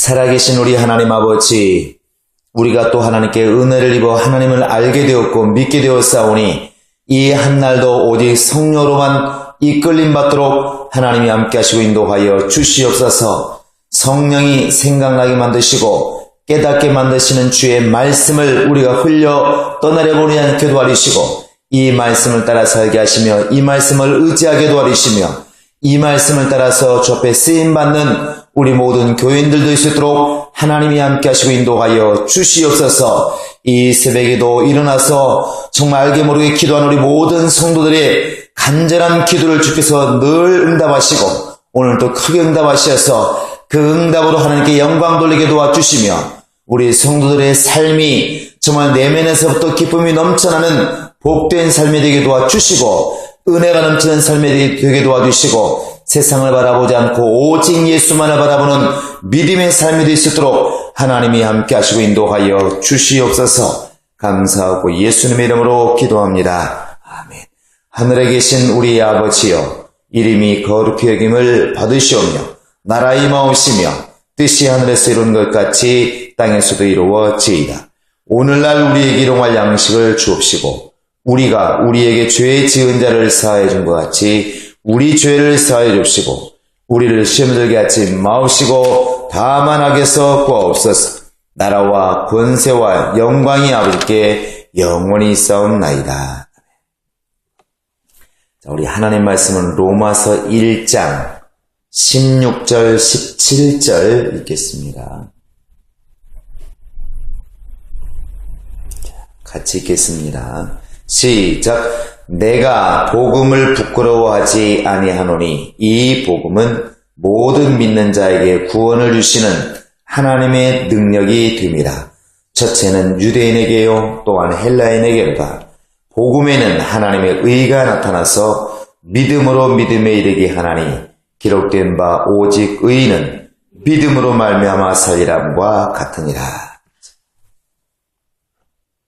살아계신 우리 하나님 아버지, 우리가 또 하나님께 은혜를 입어 하나님을 알게 되었고 믿게 되었사오니 이 한날도 오직 성령으로만 이끌림 받도록 하나님이 함께 하시고 인도하여 주시옵소서. 성령이 생각나게 만드시고 깨닫게 만드시는 주의 말씀을 우리가 흘려 떠나려 보지 않게 도와주시고 이 말씀을 따라 살게 하시며 이 말씀을 의지하게 도와주시며 이 말씀을 따라서 주 앞에 쓰임받는 우리 모든 교인들도 있도록 하나님이 함께 하시고 인도하여 주시옵소서. 이 새벽에도 일어나서 정말 알게 모르게 기도하는 우리 모든 성도들의 간절한 기도를 주께서 늘 응답하시고 오늘도 크게 응답하셔서 그 응답으로 하나님께 영광 돌리게 도와주시며 우리 성도들의 삶이 정말 내면에서부터 기쁨이 넘쳐나는 복된 삶이 되게 도와주시고 은혜가 넘치는 삶이 되게 도와주시고 세상을 바라보지 않고 오직 예수만을 바라보는 믿음의 삶이 될 수 있도록 하나님이 함께 하시고 인도하여 주시옵소서. 감사하고 예수님의 이름으로 기도합니다. 아멘. 하늘에 계신 우리 아버지여, 이름이 거룩히 여김을 받으시오며 나라의 임하오시며 뜻이 하늘에서 이루는 것 같이 땅에서도 이루어지이다. 오늘날 우리에게 일용할 양식을 주옵시고 우리가 우리에게 죄 지은 자를 사하여 준 것 같이 우리 죄를 사하여 주옵시고 우리를 시험에 들게 하지 마옵시고 다만 악에서 구하옵소서. 나라와 권세와 영광이 아버지께 영원히 있사옵나이다. 자, 우리 하나님 말씀은 로마서 1장 16절 17절 읽겠습니다. 같이 읽겠습니다. 시작. 내가 복음을 부끄러워하지 아니하노니 이 복음은 모든 믿는 자에게 구원을 주시는 하나님의 능력이 됨이라. 첫째는 유대인에게요 또한 헬라인에게로다. 복음에는 하나님의 의가 나타나서 믿음으로 믿음에 이르게 하나니 기록된 바 오직 의인은 믿음으로 말미암아 살리람과 같으니라.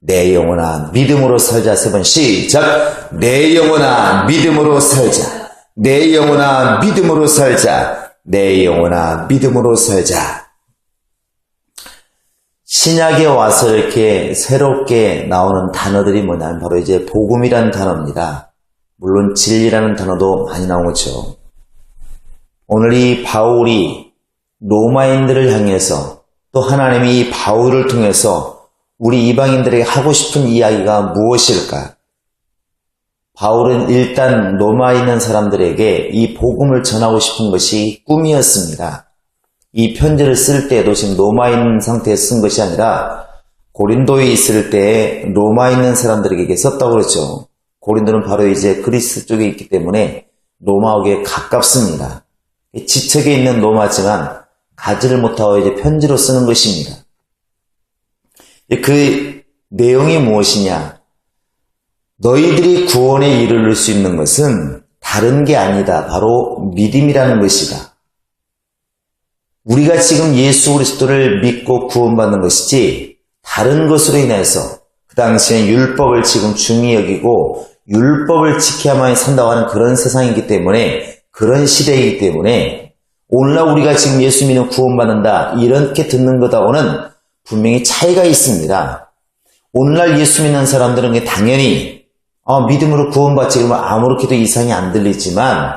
내 영혼아 믿음으로 살자. 세 번 시작. 내 영혼아 믿음으로 살자. 내 영혼아 믿음으로 살자. 내 영혼아 믿음으로 살자. 신약에 와서 이렇게 새롭게 나오는 단어들이 뭐냐면 바로 이제 복음이라는 단어입니다. 물론 진리라는 단어도 많이 나오죠. 오늘 이 바울이 로마인들을 향해서 또 하나님이 이 바울을 통해서 우리 이방인들에게 하고 싶은 이야기가 무엇일까? 바울은 일단 로마에 있는 사람들에게 이 복음을 전하고 싶은 것이 꿈이었습니다. 이 편지를 쓸 때도 지금 로마에 있는 상태에 쓴 것이 아니라 고린도에 있을 때 로마에 있는 사람들에게 썼다고 그랬죠. 고린도는 바로 이제 그리스 쪽에 있기 때문에 로마에게 가깝습니다. 지척에 있는 로마지만 가지를 못하고 이제 편지로 쓰는 것입니다. 그 내용이 무엇이냐? 너희들이 구원에 이르를 수 있는 것은 다른 게 아니다. 바로 믿음이라는 것이다. 우리가 지금 예수 그리스도를 믿고 구원받는 것이지 다른 것으로 인해서 그 당시엔 율법을 지금 중히 여기고 율법을 지켜야만 산다고 하는 그런 세상이기 때문에 그런 시대이기 때문에 오늘날 우리가 지금 예수 믿으면 구원받는다 이렇게 듣는 것하고는 분명히 차이가 있습니다. 오늘날 예수 믿는 사람들은 당연히 믿음으로 구원받지 그러면 아무렇게도 이상이 안 들리지만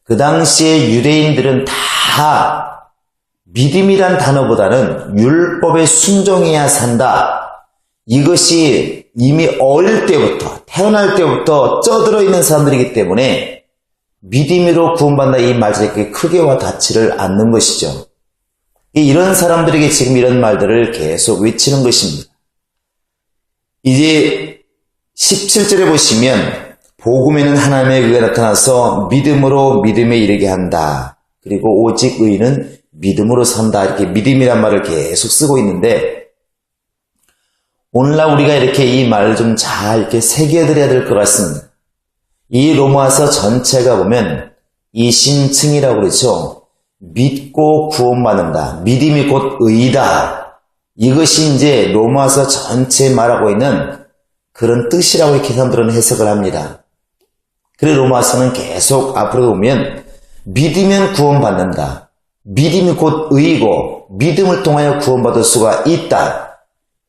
그 당시에 유대인들은 다 믿음이란 단어보다는 율법에 순종해야 산다. 이것이 이미 어릴 때부터 태어날 때부터 쪄들어 있는 사람들이기 때문에 믿음으로 구원받는다 이 말들이 크게 와닿지를 않는 것이죠. 이런 사람들에게 지금 이런 말들을 계속 외치는 것입니다. 이제 17절에 보시면 복음에는 하나님의 의가 나타나서 믿음으로 믿음에 이르게 한다. 그리고 오직 의인은 믿음으로 산다. 이렇게 믿음이란 말을 계속 쓰고 있는데 오늘날 우리가 이렇게 이 말을 좀 잘 이렇게 새겨드려야 될 것 같습니다. 이 로마서 전체가 보면 이심층이라고 그러죠. 믿고 구원받는다. 믿음이 곧 의다. 이것이 이제 로마서 전체에 말하고 있는 그런 뜻이라고 이렇게 사람들은 해석을 합니다. 그래서 로마서는 계속 앞으로 보면 믿으면 구원받는다. 믿음이 곧 의이고 믿음을 통하여 구원받을 수가 있다.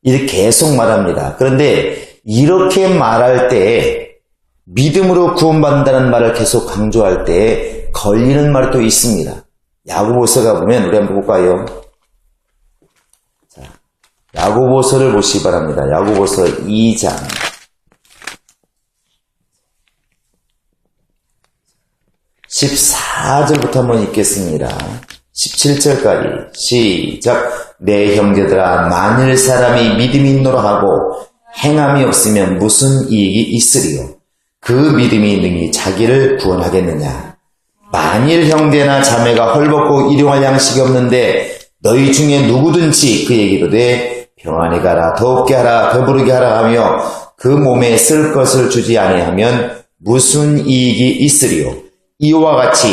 이렇게 계속 말합니다. 그런데 이렇게 말할 때 믿음으로 구원받는다는 말을 계속 강조할 때 걸리는 말이 또 있습니다. 야고보서가 보면 우리 한번 볼까요? 자, 야고보서를 보시기 바랍니다. 야고보서 2장 14절부터 한번 읽겠습니다. 17절까지 시작. 내 형제들아, 만일 사람이 믿음이 있노라 하고 행함이 없으면 무슨 이익이 있으리요? 그 믿음이 능히 자기를 구원하겠느냐? 만일 형제나 자매가 헐벗고 일용할 양식이 없는데 너희 중에 누구든지 그에게 이르되 평안히 가라, 더욱게 하라, 배부르게 하라 하며 그 몸에 쓸 것을 주지 아니하면 무슨 이익이 있으리요? 이와 같이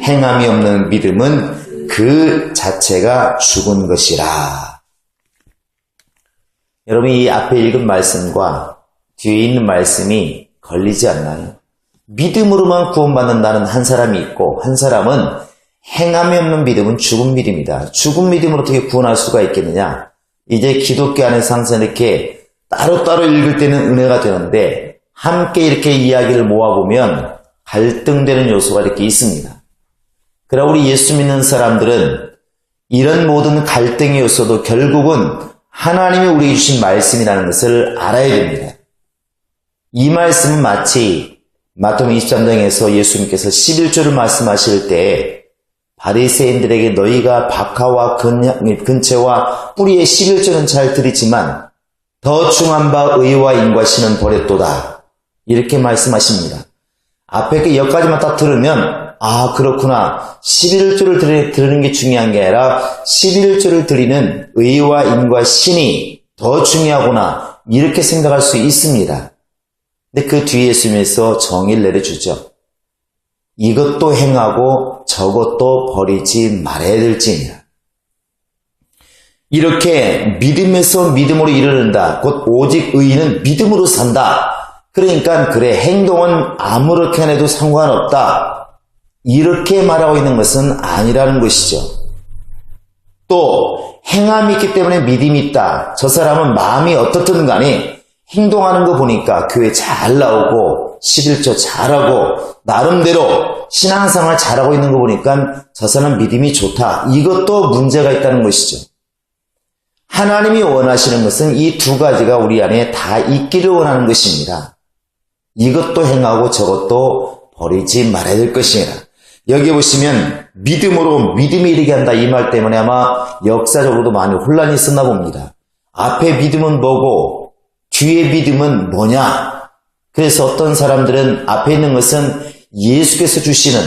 행함이 없는 믿음은 그 자체가 죽은 것이라. 여러분, 이 앞에 읽은 말씀과 뒤에 있는 말씀이 걸리지 않나요? 믿음으로만 구원받는다는 한 사람이 있고, 한 사람은 행함이 없는 믿음은 죽은 믿음이다. 죽은 믿음으로 어떻게 구원할 수가 있겠느냐? 이제 기독교 안에서 항상 이렇게 따로따로 읽을 때는 은혜가 되는데 함께 이렇게 이야기를 모아보면 갈등되는 요소가 이렇게 있습니다. 그러나 우리 예수 믿는 사람들은 이런 모든 갈등의 요소도 결국은 하나님이 우리에게 주신 말씀이라는 것을 알아야 됩니다. 이 말씀은 마치 마태복음 23장에서 예수님께서 11조를 말씀하실 때 바리새인들에게 너희가 박하와 근채와 뿌리의 11조는 잘 들이지만 더 중한 바 의와 인과 신은 버렸도다. 이렇게 말씀하십니다. 앞에 그 여기까지만 딱 들으면 아, 그렇구나. 11조를 들으는 게 중요한 게 아니라 11조를 드리는 의와 인과 신이 더 중요하구나. 이렇게 생각할 수 있습니다. 근데 그 뒤에 예수님께서 정의를 내려주죠. 이것도 행하고 저것도 버리지 말아야 될지니라. 이렇게 믿음에서 믿음으로 이르는다. 곧 오직 의인은 믿음으로 산다. 그러니까 그래, 행동은 아무렇게 해도 상관없다. 이렇게 말하고 있는 것은 아니라는 것이죠. 또 행함이 있기 때문에 믿음이 있다. 저 사람은 마음이 어떻든 간에 행동하는 거 보니까 교회 잘 나오고 11조 잘하고 나름대로 신앙생활 잘하고 있는 거 보니까 저 사람 믿음이 좋다. 이것도 문제가 있다는 것이죠. 하나님이 원하시는 것은 이 두 가지가 우리 안에 다 있기를 원하는 것입니다. 이것도 행하고 저것도 버리지 말아야 될 것이니라. 여기 보시면 믿음으로 믿음이 이르게 한다 이 말 때문에 아마 역사적으로도 많이 혼란이 있었나 봅니다. 앞에 믿음은 뭐고 뒤에 믿음은 뭐냐? 그래서 어떤 사람들은 앞에 있는 것은 예수께서 주시는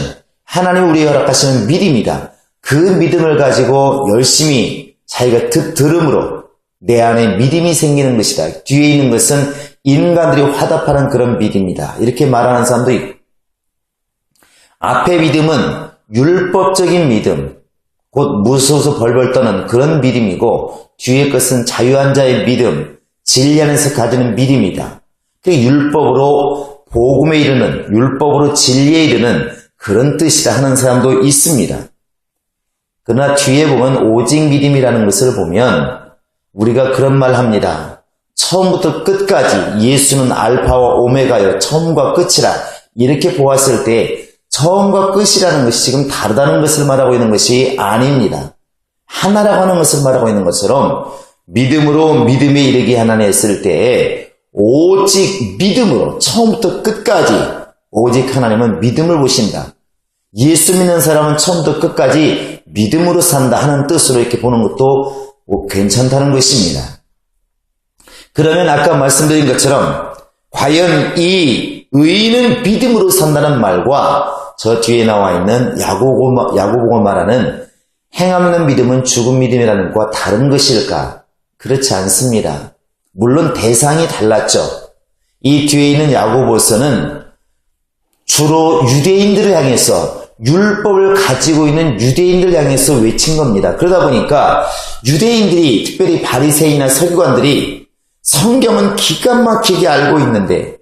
하나님 우리에게 허락하시는 믿음이다. 그 믿음을 가지고 열심히 자기가 들음으로 내 안에 믿음이 생기는 것이다. 뒤에 있는 것은 인간들이 화답하는 그런 믿음이다. 이렇게 말하는 사람도 있고, 앞에 믿음은 율법적인 믿음, 곧 무서워서 벌벌 떠는 그런 믿음이고, 뒤에 것은 자유한 자의 믿음, 진리 안에서 가지는 믿음이다. 그 율법으로 복음에 이르는, 율법으로 진리에 이르는 그런 뜻이라 하는 사람도 있습니다. 그러나 뒤에 보면 오직 믿음이라는 것을 보면 우리가 그런 말 합니다. 처음부터 끝까지 예수는 알파와 오메가여 처음과 끝이라 이렇게 보았을 때 처음과 끝이라는 것이 지금 다르다는 것을 말하고 있는 것이 아닙니다. 하나라고 하는 것을 말하고 있는 것처럼 믿음으로 믿음에 이르게 하나님 했을 때 오직 믿음으로 처음부터 끝까지 오직 하나님은 믿음을 보신다. 예수 믿는 사람은 처음부터 끝까지 믿음으로 산다 하는 뜻으로 이렇게 보는 것도 괜찮다는 것입니다. 그러면 아까 말씀드린 것처럼 과연 이 의인은 믿음으로 산다는 말과 저 뒤에 나와 있는 야고보가 말하는 행함 없는 믿음은 죽은 믿음이라는 것과 다른 것일까? 그렇지 않습니다. 물론 대상이 달랐죠. 이 뒤에 있는 야고보서는 주로 유대인들을 향해서 율법을 가지고 있는 유대인들 향해서 외친 겁니다. 그러다 보니까 유대인들이 특별히 바리새인이나 서기관들이 성경은 기가 막히게 알고 있는데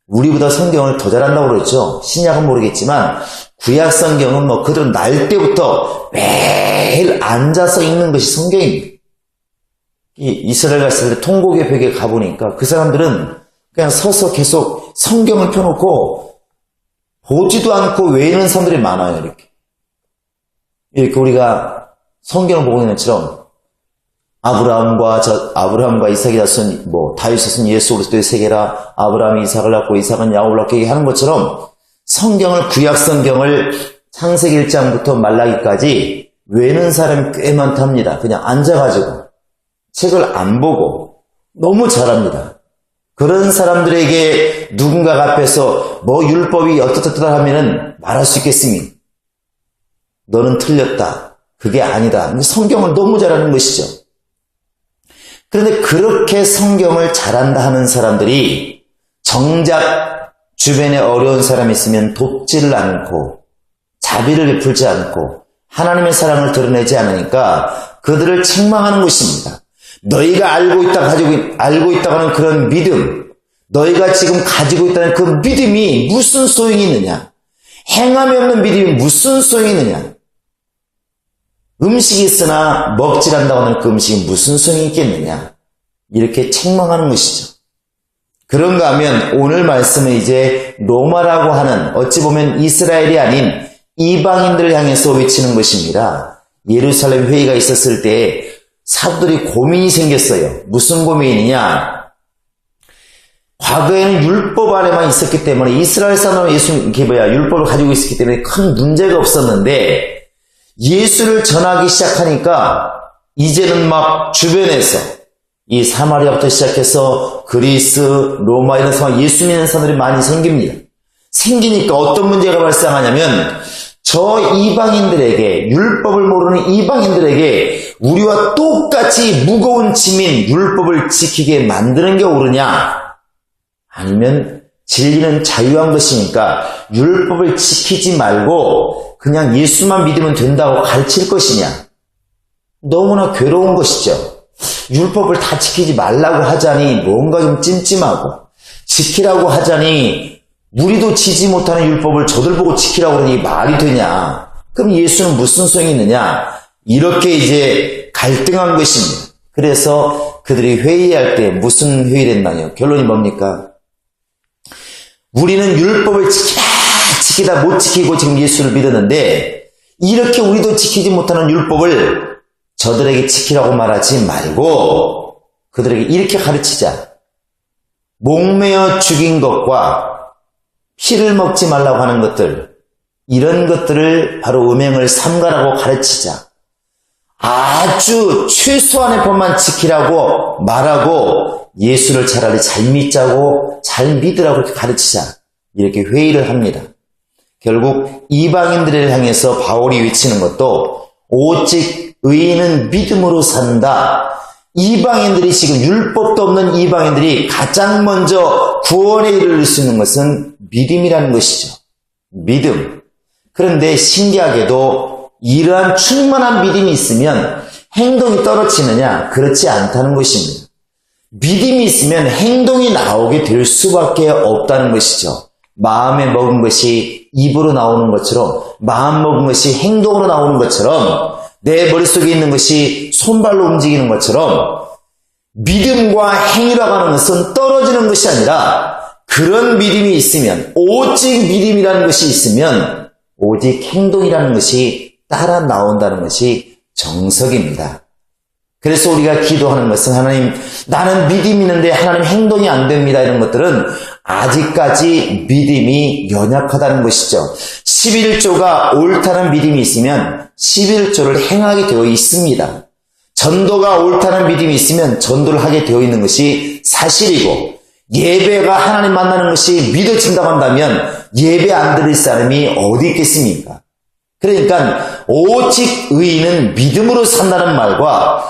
우리보다 성경을 더 잘 안다고 그랬죠. 신약은 모르겠지만 구약 성경은 뭐 그들은 날 때부터 매일 앉아서 읽는 것이 성경입니다. 이스라엘 갔을 때 통곡의 벽에 가보니까 그 사람들은 그냥 서서 계속 성경을 펴놓고 보지도 않고 외우는 사람들이 많아요. 이렇게 우리가 성경을 보고 있는 것처럼 아브라함과 이삭이 낳은 다윗의 자손 예수 그리스도의 세계라 아브라함이 이삭을 낳고 이삭은 야곱을 낳게 하는 것처럼 성경을 구약 성경을 창세기 1장부터 말라기까지 외우는 사람이 꽤 많답니다. 그냥 앉아가지고 책을 안 보고 너무 잘합니다. 그런 사람들에게 누군가가 앞에서 율법이 어떻다 하면은 말할 수 있겠습니까? 너는 틀렸다. 그게 아니다. 성경을 너무 잘하는 것이죠. 그런데 그렇게 성경을 잘한다 하는 사람들이 정작 주변에 어려운 사람이 있으면 돕지를 않고 자비를 베풀지 않고 하나님의 사랑을 드러내지 않으니까 그들을 책망하는 것입니다. 너희가 알고 있다고 하는 그런 믿음, 너희가 지금 가지고 있다는 그 믿음이 무슨 소용이 있느냐? 행함이 없는 믿음이 무슨 소용이 있느냐? 음식이 있으나 먹질 않는다고 하는 그 음식이 무슨 소용이 있겠느냐? 이렇게 책망하는 것이죠. 그런가 하면 오늘 말씀은 이제 로마라고 하는 어찌 보면 이스라엘이 아닌 이방인들을 향해서 외치는 것입니다. 예루살렘 회의가 있었을 때 사도들이 고민이 생겼어요. 무슨 고민이냐? 과거에는 율법 아래만 있었기 때문에 이스라엘 사람은 율법을 가지고 있었기 때문에 큰 문제가 없었는데 예수를 전하기 시작하니까 이제는 막 주변에서 이 사마리아부터 시작해서 그리스, 로마 이런 상황 예수 믿는 사람들이 많이 생깁니다. 생기니까 어떤 문제가 발생하냐면 저 이방인들에게 율법을 모르는 이방인들에게 우리와 똑같이 무거운 짐인 율법을 지키게 만드는 게 옳으냐? 아니면 진리는 자유한 것이니까 율법을 지키지 말고 그냥 예수만 믿으면 된다고 가르칠 것이냐? 너무나 괴로운 것이죠. 율법을 다 지키지 말라고 하자니 뭔가 좀 찜찜하고 지키라고 하자니 우리도 지지 못하는 율법을 저들 보고 지키라고 그러니 말이 되냐? 그럼 예수는 무슨 소용이 있느냐? 이렇게 이제 갈등한 것입니다. 그래서 그들이 회의할 때 무슨 회의를 했나요? 결론이 뭡니까? 우리는 율법을 지키다 못 지키고 지금 예수를 믿었는데 이렇게 우리도 지키지 못하는 율법을 저들에게 지키라고 말하지 말고 그들에게 이렇게 가르치자. 목매어 죽인 것과 피를 먹지 말라고 하는 것들, 이런 것들을 바로 음행을 삼가라고 가르치자. 아주 최소한의 법만 지키라고 말하고 예수를 차라리 잘 믿자고 잘 믿으라고 이렇게 가르치자. 이렇게 회의를 합니다. 결국 이방인들을 향해서 바울이 외치는 것도 오직 의인은 믿음으로 산다. 이방인들이 지금 율법도 없는 이방인들이 가장 먼저 구원에 이를 수 있는 것은 믿음이라는 것이죠. 믿음. 그런데 신기하게도 이러한 충만한 믿음이 있으면 행동이 떨어지느냐? 그렇지 않다는 것입니다. 믿음이 있으면 행동이 나오게 될 수밖에 없다는 것이죠. 마음에 먹은 것이 입으로 나오는 것처럼 마음 먹은 것이 행동으로 나오는 것처럼 내 머릿속에 있는 것이 손발로 움직이는 것처럼 믿음과 행위라고 하는 것은 떨어지는 것이 아니라 그런 믿음이 있으면 오직 믿음이라는 것이 있으면 오직 행동이라는 것이 따라 나온다는 것이 정석입니다. 그래서 우리가 기도하는 것은 하나님 나는 믿음이 있는데 하나님 행동이 안 됩니다. 이런 것들은 아직까지 믿음이 연약하다는 것이죠. 11조가 옳다는 믿음이 있으면 11조를 행하게 되어 있습니다. 전도가 옳다는 믿음이 있으면 전도를 하게 되어 있는 것이 사실이고 예배가 하나님 만나는 것이 믿어진다고 한다면 예배 안 드릴 사람이 어디 있겠습니까? 그러니까 오직 의인은 믿음으로 산다는 말과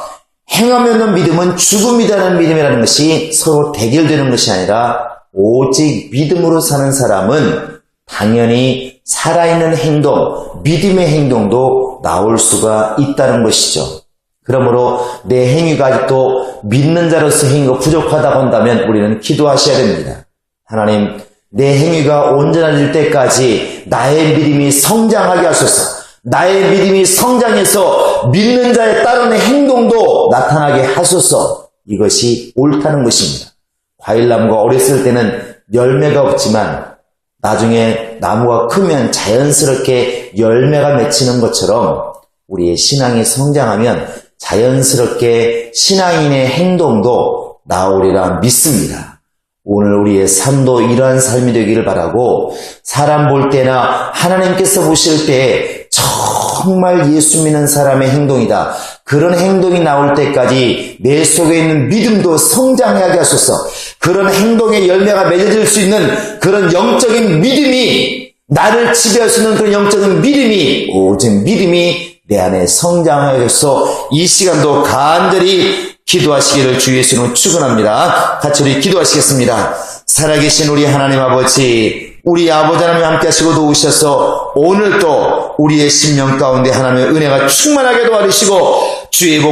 행함이 없는 믿음은 죽음이라는 믿음이라는 것이 서로 대결되는 것이 아니라 오직 믿음으로 사는 사람은 당연히 살아있는 행동, 믿음의 행동도 나올 수가 있다는 것이죠. 그러므로 내 행위가 아직도 믿는 자로서 행위가 부족하다고 한다면 우리는 기도하셔야 됩니다. 하나님, 내 행위가 온전해질 때까지 나의 믿음이 성장하게 하소서. 나의 믿음이 성장해서 믿는 자에 따르는 행동도 나타나게 하소서. 이것이 옳다는 것입니다. 과일나무가 어렸을 때는 열매가 없지만 나중에 나무가 크면 자연스럽게 열매가 맺히는 것처럼 우리의 신앙이 성장하면 자연스럽게 신앙인의 행동도 나오리라 믿습니다. 오늘 우리의 삶도 이러한 삶이 되기를 바라고, 사람 볼 때나 하나님께서 보실 때 정말 예수 믿는 사람의 행동이다, 그런 행동이 나올 때까지 내 속에 있는 믿음도 성장하게 하소서. 그런 행동의 열매가 맺어질 수 있는 그런 영적인 믿음이, 나를 지배할 수 있는 그런 영적인 믿음이, 오직 믿음이 내 안에 성장하게 해서 이 시간도 간절히 기도하시기를 주 예수님으로 축원합니다. 같이 우리 기도하시겠습니다. 살아계신 우리 하나님 아버지, 우리 아버지 하나님 함께 하시고 도우셔서 오늘도 우리의 심령 가운데 하나님의 은혜가 충만하게 도와주시고 주의 복